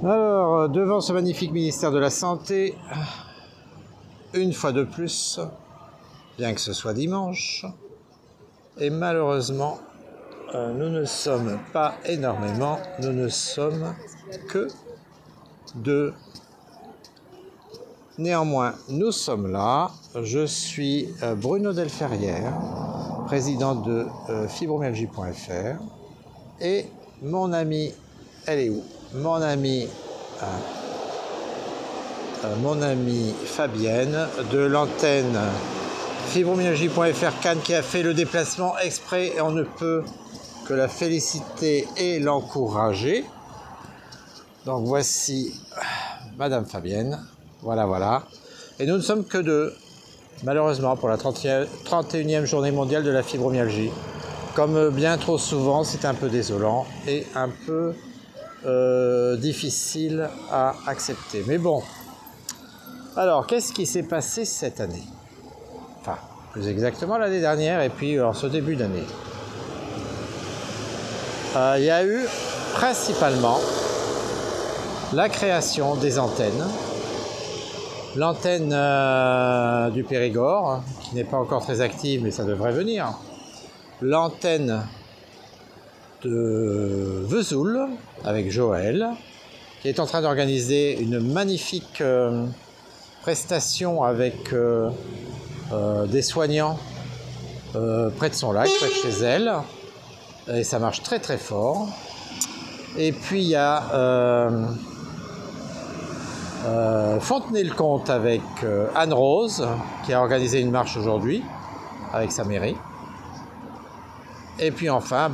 Alors, devant ce magnifique ministère de la Santé, une fois de plus, bien que ce soit dimanche, et malheureusement, nous ne sommes pas énormément, nous ne sommes que deux. Néanmoins, nous sommes là. Je suis Bruno Delferrière, président de fibromyalgie.fr, et mon ami, elle est où? Mon amie Fabienne de l'antenne fibromyalgie.fr Cannes qui a fait le déplacement exprès, et on ne peut que la féliciter et l'encourager. Donc voici Madame Fabienne, voilà. Et nous ne sommes que deux, malheureusement, pour la 31e journée mondiale de la fibromyalgie. Comme bien trop souvent, c'est un peu désolant et un peu difficile à accepter. Mais bon, alors qu'est-ce qui s'est passé cette année? Enfin, plus exactement l'année dernière et puis en ce début d'année. Il y a eu principalement la création des antennes. L'antenne du Périgord, qui n'est pas encore très active, mais ça devrait venir. L'antenne de Vesoul, avec Joël, qui est en train d'organiser une magnifique prestation avec des soignants près de son lac, près de chez elle. Et ça marche très très fort. Et puis il y a Fontenay-le-Comte avec Anne-Rose, qui a organisé une marche aujourd'hui avec sa mairie. Et puis enfin,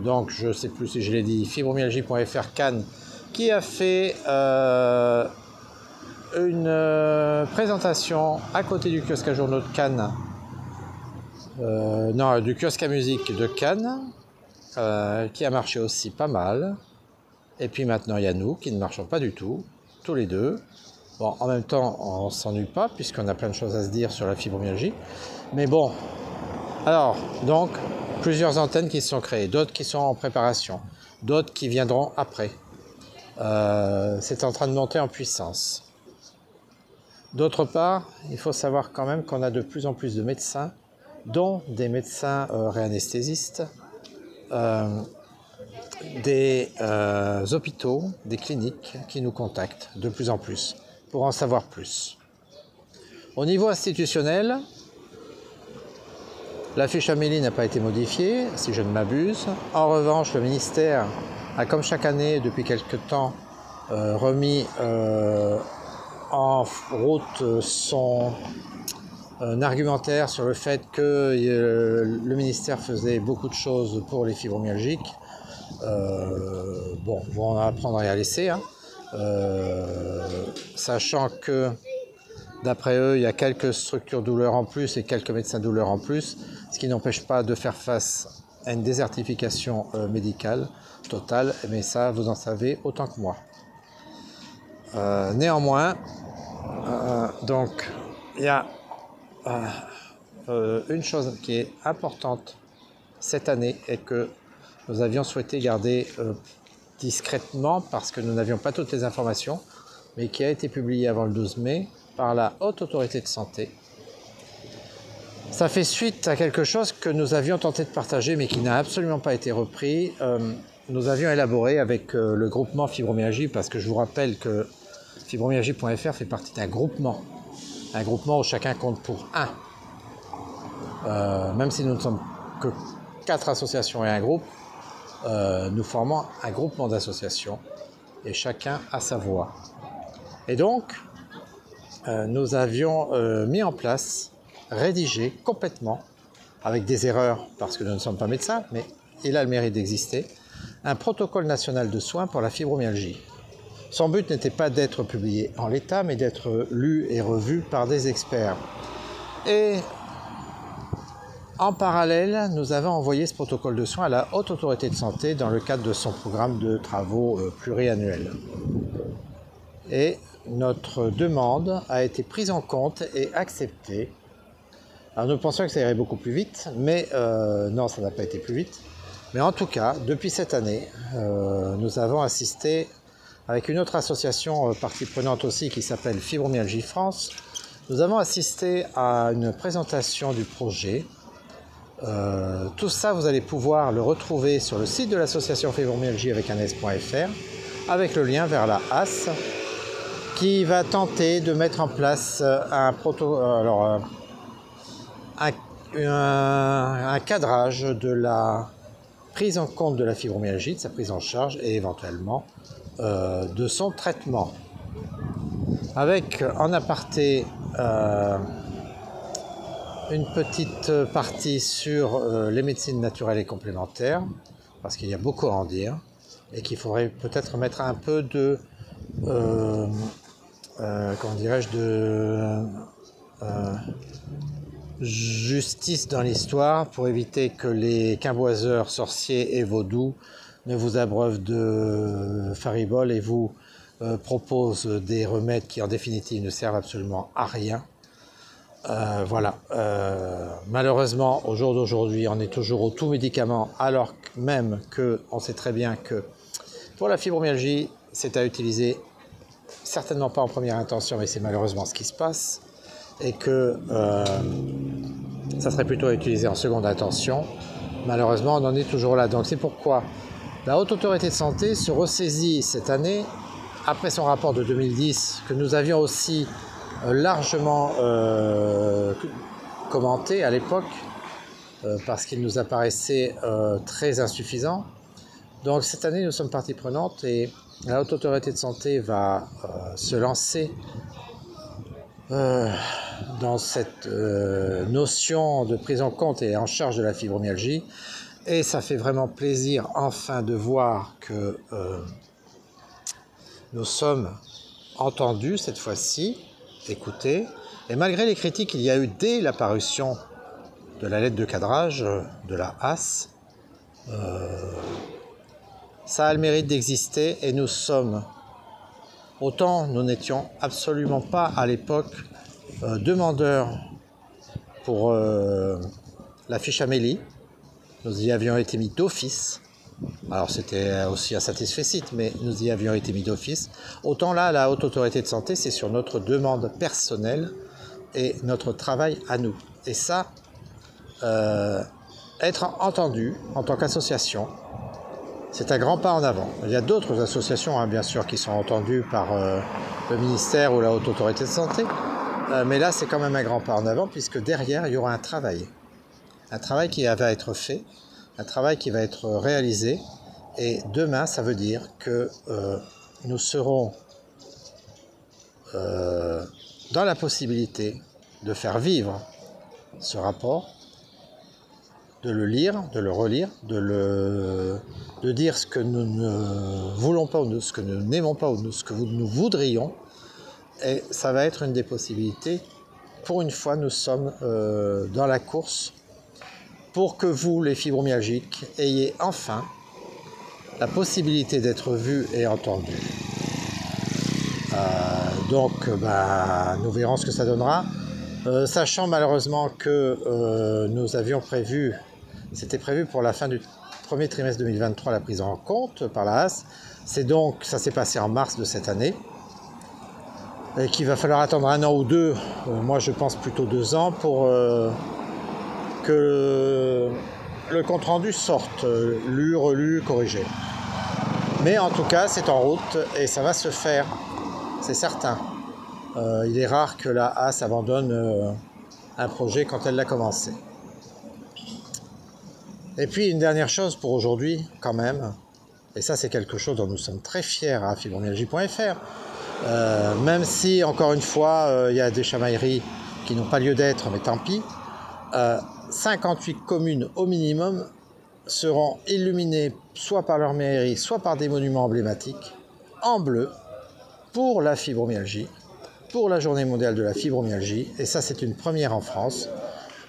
donc je ne sais plus si je l'ai dit, fibromyalgie.fr Cannes, qui a fait une présentation à côté du kiosque à journaux de Cannes, du kiosque à musique de Cannes, qui a marché aussi pas mal. Et puis maintenant il y a nous qui ne marchons pas du tout, tous les deux. Bon, en même temps on ne s'ennuie pas puisqu'on a plein de choses à se dire sur la fibromyalgie. Mais bon, alors donc plusieurs antennes qui sont créées, d'autres qui sont en préparation, d'autres qui viendront après. C'est en train de monter en puissance. D'autre part, il faut savoir quand même qu'on a de plus en plus de médecins, dont des médecins réanesthésistes, des hôpitaux, des cliniques qui nous contactent de plus en plus pour en savoir plus. Au niveau institutionnel, la fiche Amélie n'a pas été modifiée, si je ne m'abuse. En revanche, le ministère a, comme chaque année depuis quelque temps, remis en route son argumentaire sur le fait que le ministère faisait beaucoup de choses pour les fibromyalgiques. Bon, on va apprendre à y laisser, hein. Sachant que d'après eux, il y a quelques structures douleurs en plus et quelques médecins douleurs en plus, ce qui n'empêche pas de faire face à une désertification médicale totale, mais ça, vous en savez autant que moi. Néanmoins, donc, il y a une chose qui est importante cette année et que nous avions souhaité garder discrètement parce que nous n'avions pas toutes les informations, mais qui a été publiée avant le 12 mai par la Haute Autorité de Santé. Ça fait suite à quelque chose que nous avions tenté de partager, mais qui n'a absolument pas été repris. Nous avions élaboré avec le groupement Fibromyalgie, parce que je vous rappelle que fibromyalgie.fr fait partie d'un groupement où chacun compte pour un. Même si nous ne sommes que 4 associations et un groupe, nous formons un groupement d'associations et chacun a sa voix. Et donc, nous avions mis en place, rédigé complètement, avec des erreurs parce que nous ne sommes pas médecins, mais il a le mérite d'exister, un protocole national de soins pour la fibromyalgie. Son but n'était pas d'être publié en l'état, mais d'être lu et revu par des experts. Et en parallèle, nous avons envoyé ce protocole de soins à la Haute Autorité de Santé dans le cadre de son programme de travaux pluriannuel. Et notre demande a été prise en compte et acceptée. Alors nous pensions que ça irait beaucoup plus vite, mais non, ça n'a pas été plus vite. Mais en tout cas, depuis cette année, nous avons assisté avec une autre association partie prenante aussi qui s'appelle Fibromyalgie France, nous avons assisté à une présentation du projet. Tout ça, vous allez pouvoir le retrouver sur le site de l'association Fibromyalgie avec un s.fr, avec le lien vers la AS, qui va tenter de mettre en place un cadrage de la prise en compte de la fibromyalgie, de sa prise en charge et éventuellement de son traitement. Avec en aparté une petite partie sur les médecines naturelles et complémentaires, parce qu'il y a beaucoup à en dire et qu'il faudrait peut-être mettre un peu de comment dirais-je, de justice dans l'histoire pour éviter que les quimboiseurs, sorciers et vaudous ne vous abreuvent de fariboles et vous proposent des remèdes qui en définitive ne servent absolument à rien. Voilà. Malheureusement, au jour d'aujourd'hui, on est toujours au tout médicament, alors même qu'on sait très bien que pour la fibromyalgie, c'est à utiliser certainement pas en première intention, mais c'est malheureusement ce qui se passe, et que ça serait plutôt à utiliser en seconde intention. Malheureusement, on en est toujours là. Donc c'est pourquoi la Haute Autorité de Santé se ressaisit cette année, après son rapport de 2010, que nous avions aussi largement commenté à l'époque, parce qu'il nous apparaissait très insuffisant. Donc cette année, nous sommes partie prenante et la Haute Autorité de Santé va se lancer dans cette notion de prise en compte et en charge de la fibromyalgie. Et ça fait vraiment plaisir enfin de voir que nous sommes entendus cette fois-ci, écoutés. Et malgré les critiques qu'il y a eu dès la parution de la lettre de cadrage de la AS, ça a le mérite d'exister et nous sommes, autant nous n'étions absolument pas à l'époque demandeurs pour la fiche Amélie, nous y avions été mis d'office, alors c'était aussi un satisfait, mais nous y avions été mis d'office, autant là la Haute Autorité de Santé c'est sur notre demande personnelle et notre travail à nous. Et ça, être entendu en tant qu'association, c'est un grand pas en avant. Il y a d'autres associations, bien sûr, qui sont entendues par le ministère ou la Haute Autorité de Santé, mais là, c'est quand même un grand pas en avant, puisque derrière, il y aura un travail qui va être fait, un travail qui va être réalisé, et demain, ça veut dire que nous serons dans la possibilité de faire vivre ce rapport, de le lire, de le relire, de dire ce que nous ne voulons pas ou ce que nous n'aimons pas ou ce que nous voudrions. Et ça va être une des possibilités. Pour une fois, nous sommes dans la course pour que vous, les fibromyalgiques, ayez enfin la possibilité d'être vus et entendus. Donc, nous verrons ce que ça donnera. Sachant malheureusement que nous avions prévu, c'était prévu pour la fin du premier trimestre 2023 la prise en compte par la AS, ça s'est passé en mars de cette année, et qu'il va falloir attendre 1 an ou 2, moi je pense plutôt 2 ans, pour que le compte-rendu sorte, lu, relu, corrigé. Mais en tout cas c'est en route et ça va se faire, c'est certain. Il est rare que la AS abandonne un projet quand elle l'a commencé. Et puis une dernière chose pour aujourd'hui quand même, et ça c'est quelque chose dont nous sommes très fiers à fibromyalgie.fr, même si encore une fois il y a des chamailleries qui n'ont pas lieu d'être, mais tant pis, 58 communes au minimum seront illuminées soit par leur mairie, soit par des monuments emblématiques en bleu pour la fibromyalgie, pour la journée mondiale de la fibromyalgie, et ça c'est une première en France.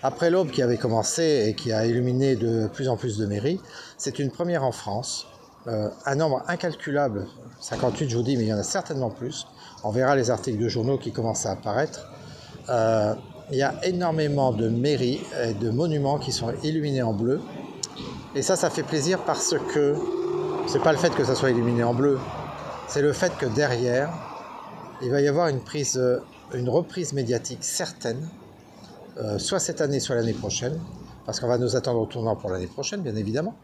Après l'Aube qui avait commencé et qui a illuminé de plus en plus de mairies, c'est une première en France. Un nombre incalculable, 58 je vous dis, mais il y en a certainement plus. On verra les articles de journaux qui commencent à apparaître. Il y a énormément de mairies et de monuments qui sont illuminés en bleu. Et ça fait plaisir parce que c'est pas le fait que ça soit illuminé en bleu c'est le fait que derrière, il va y avoir une reprise médiatique certaine, soit cette année, soit l'année prochaine, parce qu'on va nous attendre au tournant pour l'année prochaine, bien évidemment.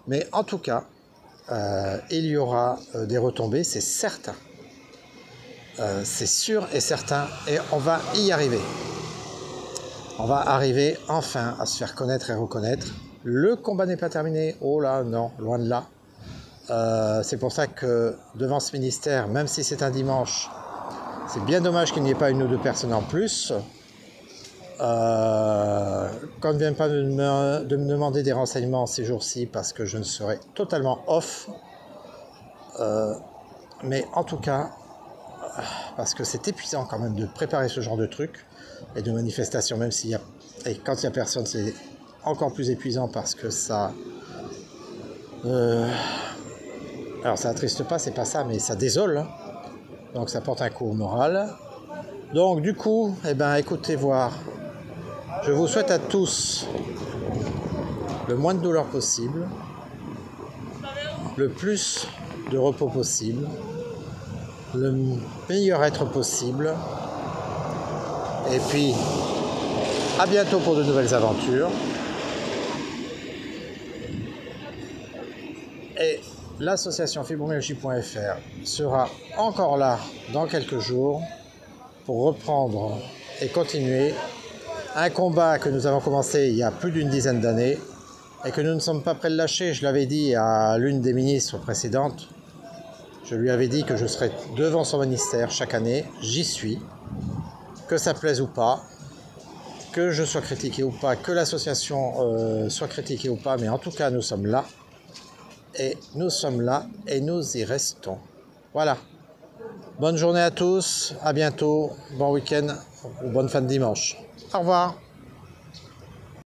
Mais en tout cas, il y aura des retombées, c'est certain. C'est sûr et certain, et on va y arriver. On va arriver enfin à se faire connaître et reconnaître. Le combat n'est pas terminé, oh là, non, loin de là. C'est pour ça que devant ce ministère, même si c'est un dimanche, c'est bien dommage qu'il n'y ait pas une ou deux personnes en plus. Qu'on ne vienne pas de me demander des renseignements ces jours-ci parce que je ne serai totalement off. Mais en tout cas, parce que c'est épuisant quand même de préparer ce genre de truc et de manifestations, même s'il y a... Et quand il n'y a personne, c'est encore plus épuisant parce que ça... Alors ça attriste pas, c'est pas ça, mais ça désole. Donc ça porte un coup au moral. Donc du coup, eh ben, écoutez voir. Je vous souhaite à tous le moins de douleur possible, le plus de repos possible, le meilleur être possible. Et puis, à bientôt pour de nouvelles aventures. Et l'association fibromyalgie.fr sera encore là dans quelques jours pour reprendre et continuer un combat que nous avons commencé il y a plus d'une dizaine d'années et que nous ne sommes pas prêts de lâcher. Je l'avais dit à l'une des ministres précédentes. Je lui avais dit que je serais devant son ministère chaque année. J'y suis. Que ça plaise ou pas, que je sois critiqué ou pas, que l'association soit critiquée ou pas, mais en tout cas, nous sommes là. Et nous sommes là et nous y restons. Voilà. Bonne journée à tous, à bientôt, bon week-end ou bonne fin de dimanche. Au revoir.